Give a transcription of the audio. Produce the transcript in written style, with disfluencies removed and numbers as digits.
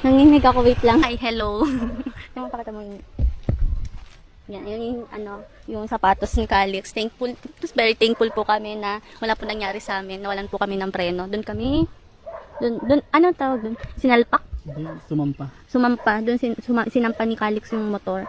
Nanginig ako, wait lang. Hi, hello. Yung pakita mo yun. Yan, yung ano, yung sapatos ni Calix. Thankful, very thankful po kami na wala po nangyari sa amin. Nawalan po kami ng preno. Doon kami, doon, ano tawag doon? Sinalpak? Sumampa. Sumampa. Doon sinampa ni Calix yung motor.